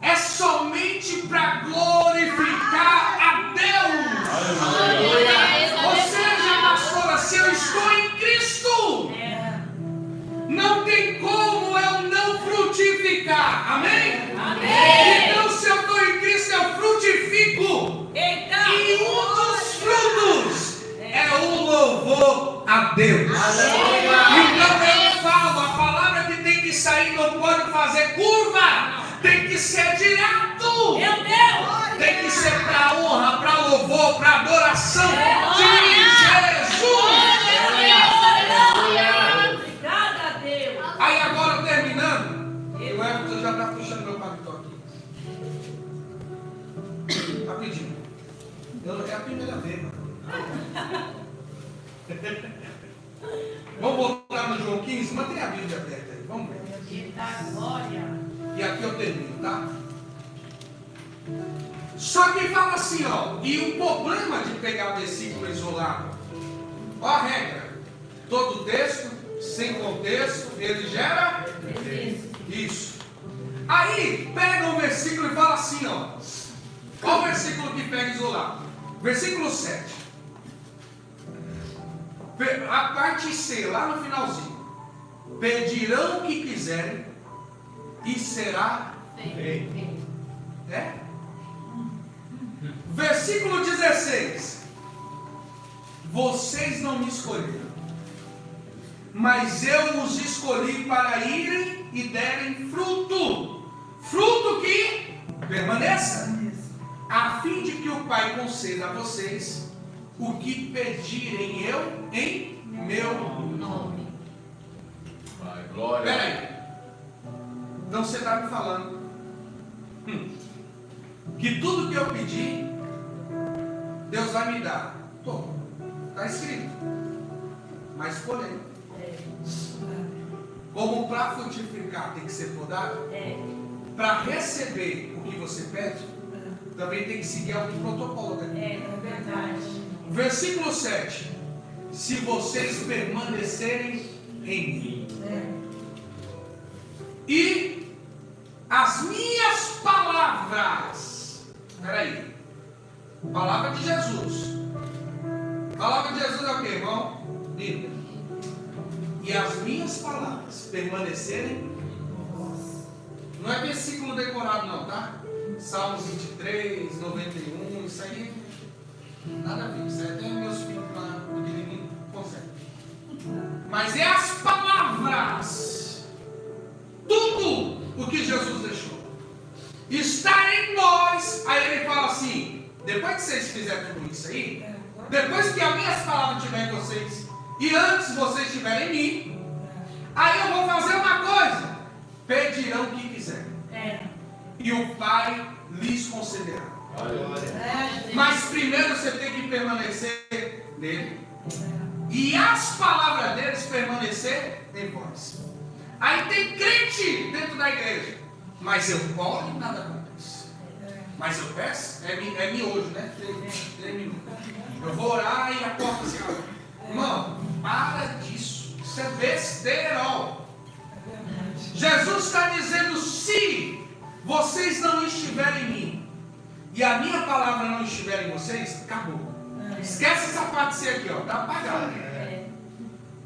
é somente para glorificar a Deus. Ou seja, pastora, se eu estou em Cristo, não tem como eu não frutificar. Amém? Amém. Então, se eu estou em Cristo, eu frutifico. E um dos frutos é o louvor a Deus. Então eu falo, a palavra que tem que sair não pode fazer curva, tem que ser direto. Meu Deus. Tem que ser para honra, para louvor, para adoração de Jesus. Obrigada a Deus. Aí agora terminando, o Everton já está puxando meu paletó aqui. Rapidinho. É a primeira vez, mano. Vamos voltar no João 15? Mantém a Bíblia aberta aí, vamos ver. Glória. E aqui eu termino, tá? Só que fala assim, ó. E o problema de pegar versículo isolado, ó a regra. Todo texto, sem contexto, ele gera isso. Aí, pega um versículo e fala assim, ó. Qual o versículo que pega isolado? Versículo 7. A parte C, lá no finalzinho. Pedirão o que quiserem e será feito. É? Versículo 16. Vocês não me escolheram, mas eu os escolhi para irem e derem fruto. Fruto que permaneça, a fim de que o Pai conceda a vocês o que pedirem eu em meu nome. Vai, glória. Peraí. Então você está me falando que tudo que eu pedir, Deus vai me dar. Está escrito. Mas porém, como para frutificar tem que ser podado, para receber o que você pede, também tem que seguir algum protocolo. É verdade. Versículo 7. Se vocês permanecerem em mim E as minhas palavras. Espera aí. Palavra de Jesus. Palavra de Jesus é o que, irmão? Bíblia. E as minhas palavras permanecerem. Não é versículo decorado não, tá? Salmo 23, 91, isso aí nada a ver. Isso aí até meus filhos lá, pequenininho, conseguem. Mas é as palavras. Tudo o que Jesus deixou está em nós. Aí ele fala assim: depois que vocês fizerem tudo isso aí, depois que as minhas palavras estiverem em vocês, e antes vocês estiverem em mim, aí eu vou fazer uma coisa: pedirão o que quiserem, e o Pai lhes concederá. Mas primeiro você tem que permanecer nele, e as palavras deles permanecer em vós. Aí tem crente dentro da igreja, mas eu oro e nada acontece. Mas eu peço, é miojo, né? 3 minutos. Eu vou orar e a porta se abre. Irmão, para disso. Isso é besteirol. Jesus está dizendo: se vocês não estiverem em mim e a minha palavra não estiver em vocês, acabou. Esquece essa parte C aqui, ó, tá apagada.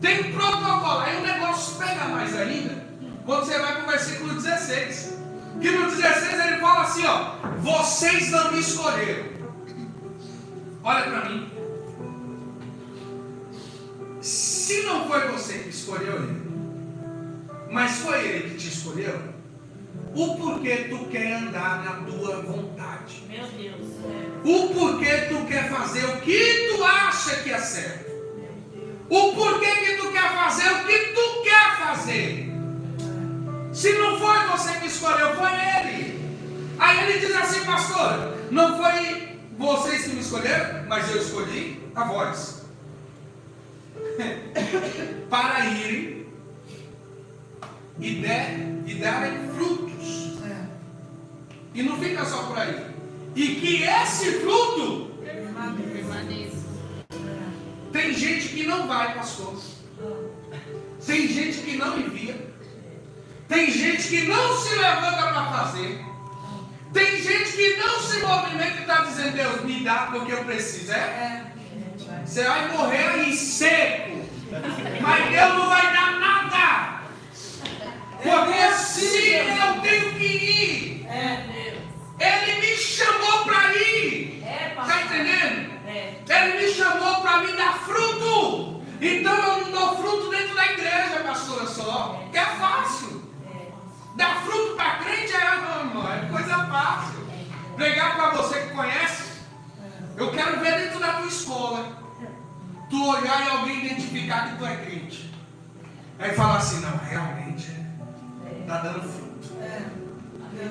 Tem protocolo. Aí o negócio pega mais ainda quando você vai para o versículo 16. Que no 16 ele fala assim, ó: vocês não me escolheram. Olha para mim. Se não foi você que escolheu ele, mas foi ele que te escolheu, o porquê tu quer andar na tua vontade? Meu Deus. O porquê tu quer fazer o que tu acha que é certo? O porquê que tu quer fazer o que tu quer fazer? Se não foi você que escolheu, foi ele. Aí ele diz assim: pastor, não foi vocês que me escolheram, mas eu escolhi a vós para irem e darem frutos. E não fica só por aí. E que esse fruto Permaneça. tem gente que não vai, pastor. Tem gente que não envia. Tem gente que não se levanta para fazer. Tem gente que não se movimenta e está dizendo: Deus, me dá porque eu preciso. Você vai morrer aí seco. Mas Deus não vai dar nada. Porque assim eu tenho que ir. Ele me chamou para ir. Está entendendo? Ele me chamou para me dar fruto. Então eu não dou fruto dentro da igreja, pastora, só. Que é fácil. Dar fruto para crente é coisa fácil. Pregar para você que conhece. Eu quero ver dentro da tua escola. Tu olhar e alguém identificar que tu é crente. Aí falar assim: não, realmente está dando fruto.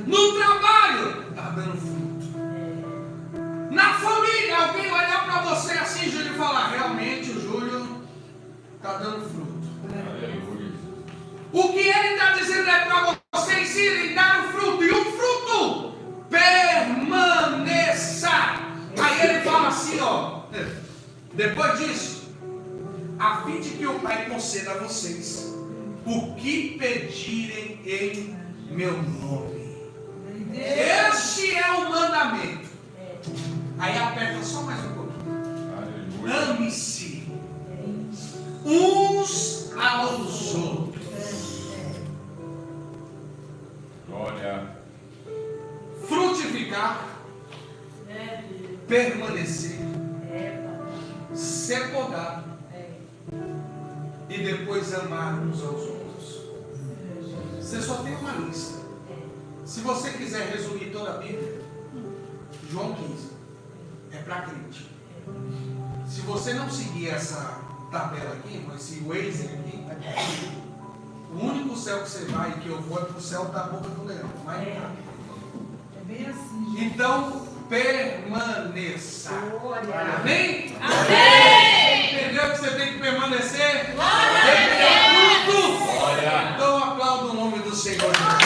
No trabalho está dando fruto. Na família, alguém olhar para você assim, Júlio, e falar: realmente o Júlio está dando fruto. O que ele está dizendo é para vocês irem dar o fruto, e o fruto permaneça. Aí ele fala assim, ó: depois disso, a fim de que o Pai conceda a vocês o que pedirem em meu nome. Este é o mandamento. Aí aperta só mais um pouquinho. Ame-se uns aos outros. Glória. Frutificar, permanecer, ser podado e depois amar uns aos outros. Você só tem uma lista. Se você quiser resumir toda a Bíblia, João 15 é para crente. Se você não seguir essa tabela aqui, esse Waze aqui, o único céu que você vai, que eu vou, é para o céu da boca do leão. Mas É bem assim. então, permaneça. Amém? Amém! Entendeu que você tem que permanecer? Glória a Tem que ter Deus! fruto. Glória. Então aplauda o nome do Senhor Jesus.